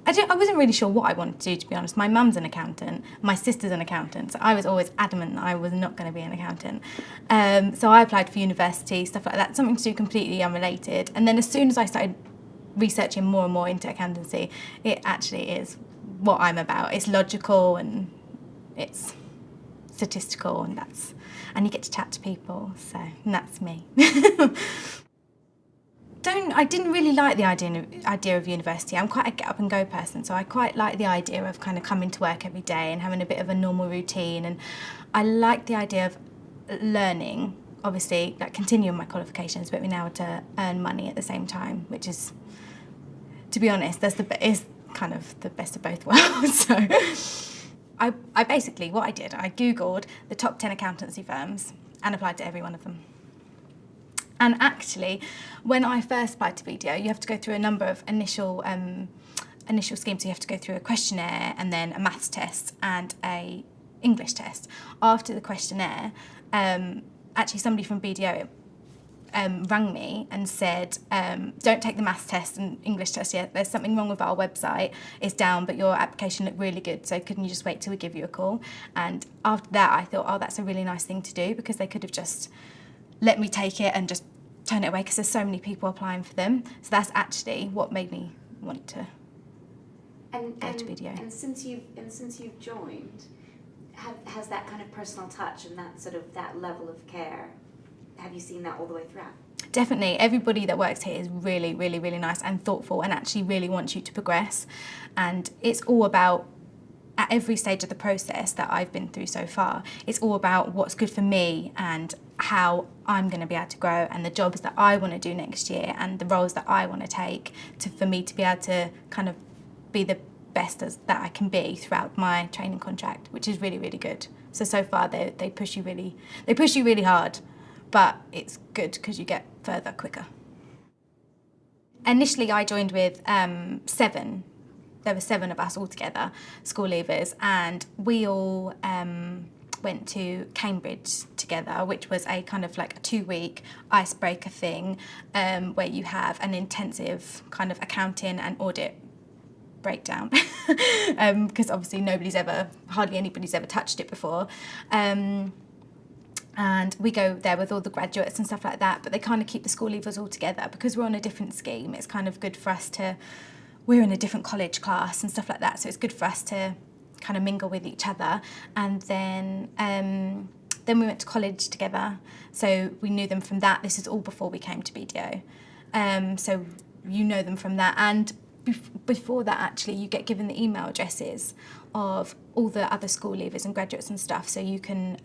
I wasn't really sure what I wanted to do, to be honest. My mum's an accountant, my sister's an accountant, so I was always adamant that I was not going to be an accountant. So I applied for university, stuff like that, something to do completely unrelated. And then as soon as I started researching more and more into accountancy, it actually is what I'm about. It's logical and it's statistical, and you get to chat to people, so that's me. I didn't really like the idea of university. I'm quite a get up and go person, so I quite like the idea of kind of coming to work every day and having a bit of a normal routine, and I like the idea of learning, obviously, like continuing my qualifications, but being able to earn money at the same time, which is, to be honest, is kind of the best of both worlds. So I basically, what I did, I Googled the top 10 accountancy firms and applied to every one of them. And actually, when I first applied to BDO, you have to go through a number of initial schemes. So you have to go through a questionnaire and then a maths test and a English test. After the questionnaire, actually somebody from BDO rang me and said, don't take the maths test and English test yet. There's something wrong with our website. It's down, but your application looked really good. So couldn't you just wait till we give you a call? And after that, I thought, oh, that's a really nice thing to do, because they could have just let me take it and just turn it away, because there's so many people applying for them. So that's actually what made me want to go to BDO. And since you've joined, has that kind of personal touch and that level of care, have you seen that all the way throughout? Definitely. Everybody that works here is really, really, really nice and thoughtful, and actually really wants you to progress. And it's all about, at every stage of the process that I've been through so far, it's all about what's good for me and how I'm going to be able to grow, and the jobs that I want to do next year and the roles that I want to take for me to be able to kind of be the best that I can be throughout my training contract, which is really, really good. So far they push you really hard, but it's good because you get further quicker. Initially I joined with 7. There were 7 of us all together, school leavers, and we all went to Cambridge together, which was a kind of like a 2-week icebreaker thing, where you have an intensive kind of accounting and audit breakdown, because obviously hardly anybody's ever touched it before. And we go there with all the graduates and stuff like that, but they kind of keep the school leavers all together because we're on a different scheme. It's kind of good for us we're in a different college class and stuff like that, so it's good for us to kind of mingle with each other. And then we went to college together, so we knew them from that. This is all before we came to BDO, so you know them from that. And before that, actually, you get given the email addresses of all the other school leavers and graduates and stuff, so you can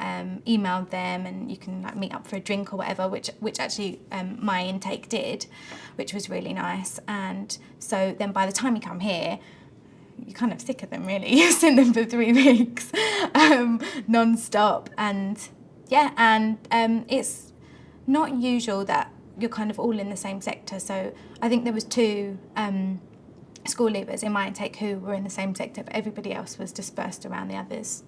email them and you can like meet up for a drink or whatever, which actually my intake did, which was really nice. And so then by the time you come here, you're kind of sick of them, really. You've seen them for 3 weeks, non-stop. And yeah, and it's not usual that you're kind of all in the same sector. So I think there was 2 school leavers in my intake who were in the same sector, but everybody else was dispersed around the others.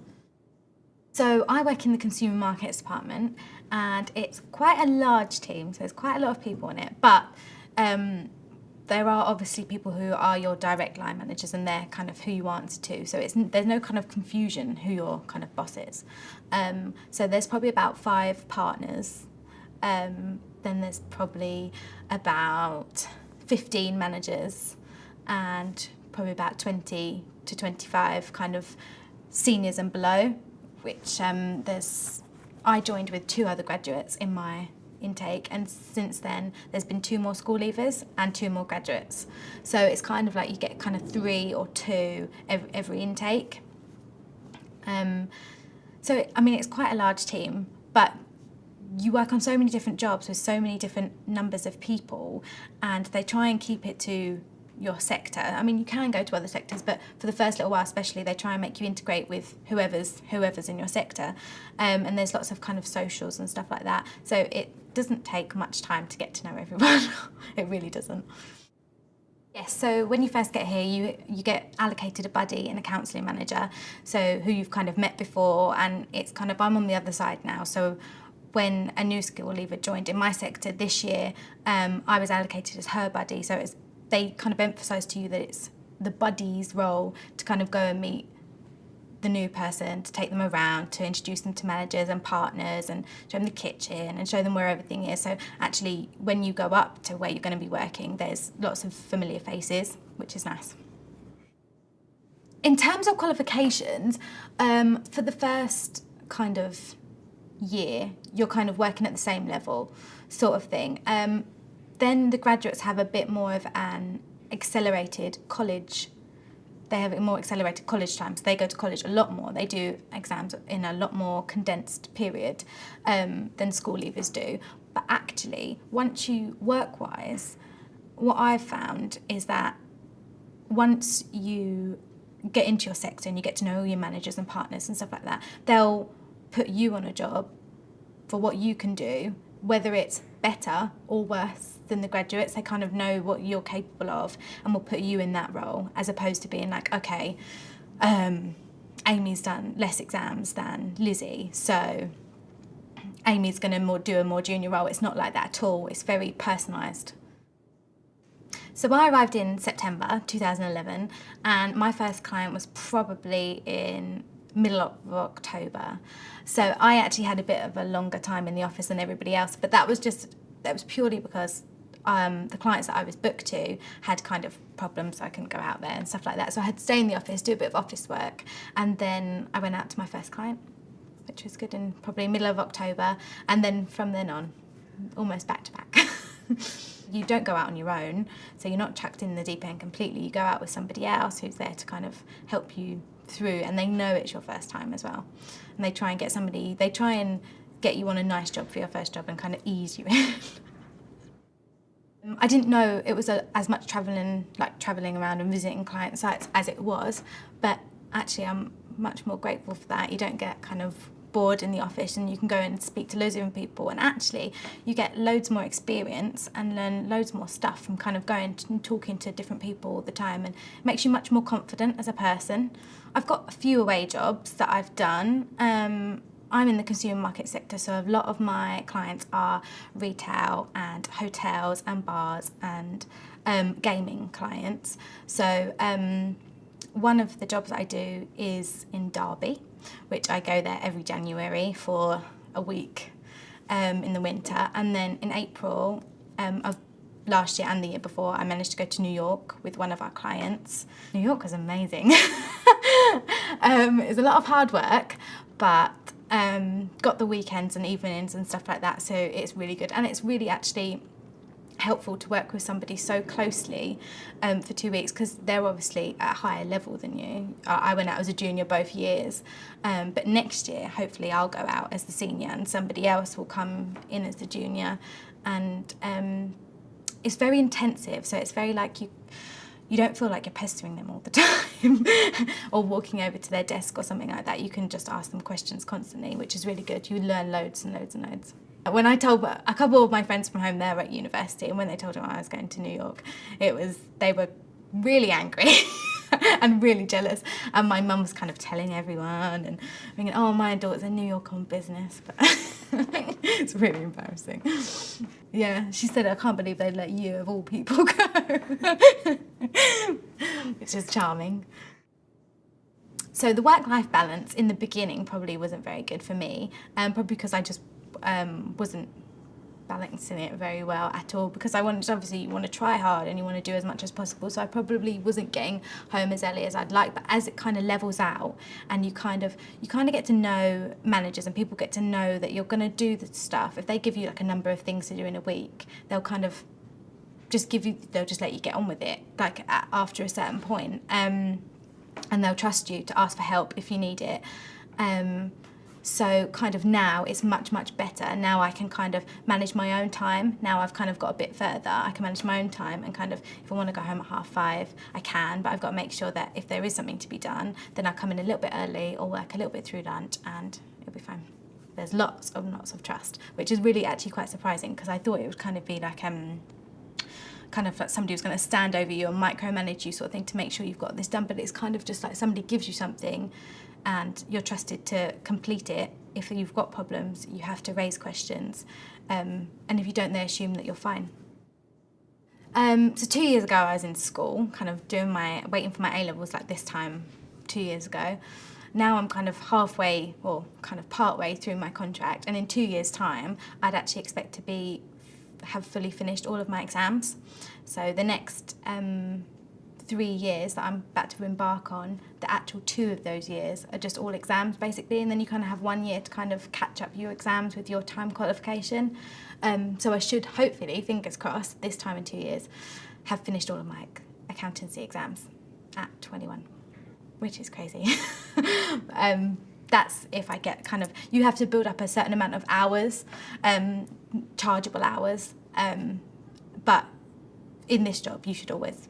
So I work in the consumer markets department, and it's quite a large team, so there's quite a lot of people in it, but there are obviously people who are your direct line managers, and they're kind of who you answer to, so there's no kind of confusion who your kind of boss is. So there's probably about 5 partners, then there's probably about 15 managers, and probably about 20 to 25 kind of seniors and below, which I joined with 2 other graduates in my intake, and since then there's been 2 more school leavers and 2 more graduates. So it's kind of like you get kind of 3 or 2 every intake. So, I mean, it's quite a large team, but you work on so many different jobs with so many different numbers of people, and they try and keep it to your sector. I mean, you can go to other sectors, but for the first little while especially, they try and make you integrate with whoever's in your sector. And there's lots of kind of socials and stuff like that. So it doesn't take much time to get to know everyone. It really doesn't. Yes, so when you first get here, you get allocated a buddy and a counselling manager, so who you've kind of met before, and it's kind of, I'm on the other side now, so when a new school leaver joined in my sector this year, I was allocated as her buddy, so they kind of emphasise to you that it's the buddy's role to kind of go and meet the new person, to take them around, to introduce them to managers and partners and show them the kitchen and show them where everything is. So actually, when you go up to where you're going to be working, there's lots of familiar faces, which is nice. In terms of qualifications, for the first kind of year, you're kind of working at the same level sort of thing. Then the graduates have a bit more of an accelerated college. They have a more accelerated college time, so they go to college a lot more. They do exams in a lot more condensed period than school leavers do. But actually, once you work-wise, what I've found is that once you get into your sector and you get to know all your managers and partners and stuff like that, they'll put you on a job for what you can do, whether it's better or worse than the graduates. They kind of know what you're capable of and will put you in that role, as opposed to being like, okay, Amy's done less exams than Lizzie, so Amy's going to do a more junior role. It's not like that at all. It's very personalised. So I arrived in September 2011, and my first client was probably in middle of October. So I actually had a bit of a longer time in the office than everybody else, but that was purely because the clients that I was booked to had kind of problems, so I couldn't go out there and stuff like that. So I had to stay in the office, do a bit of office work, and then I went out to my first client, which was good, in probably middle of October, and then from then on, almost back to back. You don't go out on your own, so you're not chucked in the deep end completely. You go out with somebody else who's there to kind of help you through, and they know it's your first time as well. And they try and get you on a nice job for your first job and kind of ease you in. I didn't know it was as much travelling around and visiting client sites as it was, but actually I'm much more grateful for that. You don't get kind of bored in the office, and you can go and speak to loads of different people, and actually you get loads more experience and learn loads more stuff from kind of going and talking to different people all the time, and it makes you much more confident as a person. I've got a few away jobs that I've done. I'm in the consumer market sector, so a lot of my clients are retail and hotels and bars and gaming clients. So one of the jobs I do is in Derby, which I go there every January for a week in the winter. And then in April of last year and the year before, I managed to go to New York with one of our clients. New York was amazing. It was a lot of hard work, but got the weekends and evenings and stuff like that, so it's really good. And it's really actually helpful to work with somebody so closely for 2 weeks, because they're obviously at a higher level than you. I went out as a junior both years, but next year hopefully I'll go out as the senior and somebody else will come in as the junior. And it's very intensive, so it's very like you don't feel like you're pestering them all the time or walking over to their desk or something like that. You can just ask them questions constantly, which is really good. You learn loads and loads and loads. When I told a couple of my friends from home, there at university, and when they told them I was going to New York, they were really angry and really jealous. And my mum was kind of telling everyone and thinking, oh, my daughter's in New York on business. But it's really embarrassing. Yeah, she said, I can't believe they'd let you, of all people, go. Which is charming. So the work-life balance in the beginning probably wasn't very good for me, probably because I just wasn't balancing it very well at all, because obviously you want to try hard and you want to do as much as possible, so I probably wasn't getting home as early as I'd like. But as it kind of levels out and you kind of get to know managers and people get to know that you're going to do the stuff, if they give you like a number of things to do in a week, they'll kind of they'll just let you get on with it, like after a certain point, and they'll trust you to ask for help if you need it. So kind of now it's much, much better. Now I can kind of manage my own time. Now I've kind of got a bit further. I can manage my own time and kind of, if I want to go home at 5:30, I can, but I've got to make sure that if there is something to be done, then I'll come in a little bit early or work a little bit through lunch and it'll be fine. There's lots of trust, which is really actually quite surprising, because I thought it would kind of be like kind of like somebody was going to stand over you and micromanage you sort of thing to make sure you've got this done, but it's kind of just like somebody gives you something and you're trusted to complete it. If you've got problems, you have to raise questions, and if you don't, they assume that you're fine. So 2 years ago I was in school, kind of waiting for my A-levels like this time 2 years ago. Now I'm kind of halfway, or kind of part-way through my contract, and in 2 years' time I'd actually expect to have fully finished all of my exams. So the next 3 years that I'm about to embark on, the actual 2 of those years are just all exams basically, and then you kind of have 1 year to kind of catch up your exams with your time qualification. So I should hopefully, fingers crossed, this time in 2 years, have finished all of my accountancy exams at 21, which is crazy. That's if I get kind of, you have to build up a certain amount of hours, chargeable hours, but in this job you should always,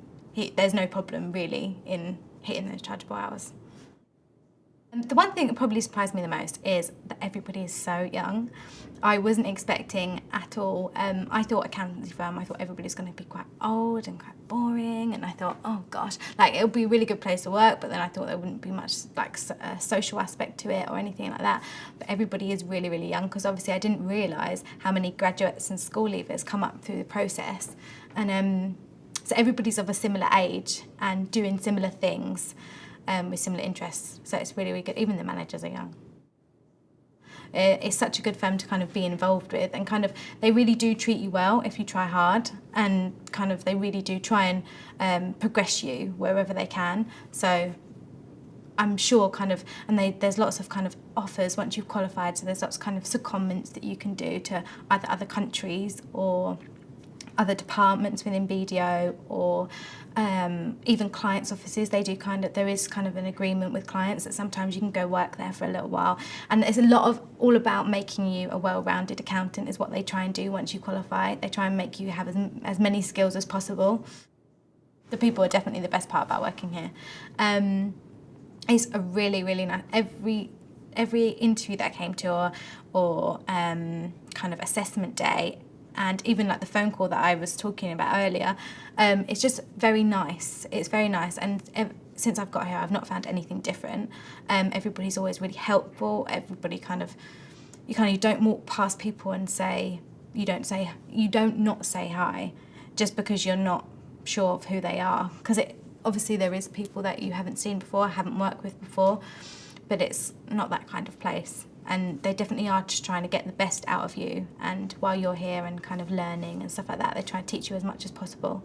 there's no problem really in hitting those chargeable hours. And the one thing that probably surprised me the most is that everybody is so young. I wasn't expecting at all. I thought accountancy firm, I thought everybody's going to be quite old and quite boring, and I thought, oh gosh, like it would be a really good place to work, but then I thought there wouldn't be much like a social aspect to it or anything like that. But everybody is really, really young, because obviously I didn't realise how many graduates and school leavers come up through the process. And so everybody's of a similar age and doing similar things. With similar interests, so it's really, really good. Even the managers are young. It's such a good firm to kind of be involved with, and kind of they really do treat you well if you try hard, and kind of they really do try and progress you wherever they can. So I'm sure kind of, and there's lots of kind of offers once you've qualified, so there's lots of kind of secondments that you can do to either other countries or other departments within BDO, or even clients' offices. They do there is kind of an agreement with clients that sometimes you can go work there for a little while. And it's all about making you a well-rounded accountant is what they try and do once you qualify. They try and make you have as many skills as possible. The people are definitely the best part about working here. It's a really, really nice, every interview that I came to, or kind of assessment day, and even like the phone call that I was talking about earlier, it's just very nice. It's very nice, and since I've got here, I've not found anything different. Everybody's always really helpful. Everybody you don't walk past people and you don't not say hi just because you're not sure of who they are, because obviously there is people that you haven't seen before, haven't worked with before, but it's not that kind of place. And they definitely are just trying to get the best out of you, and while you're here and kind of learning and stuff like that, they try to teach you as much as possible.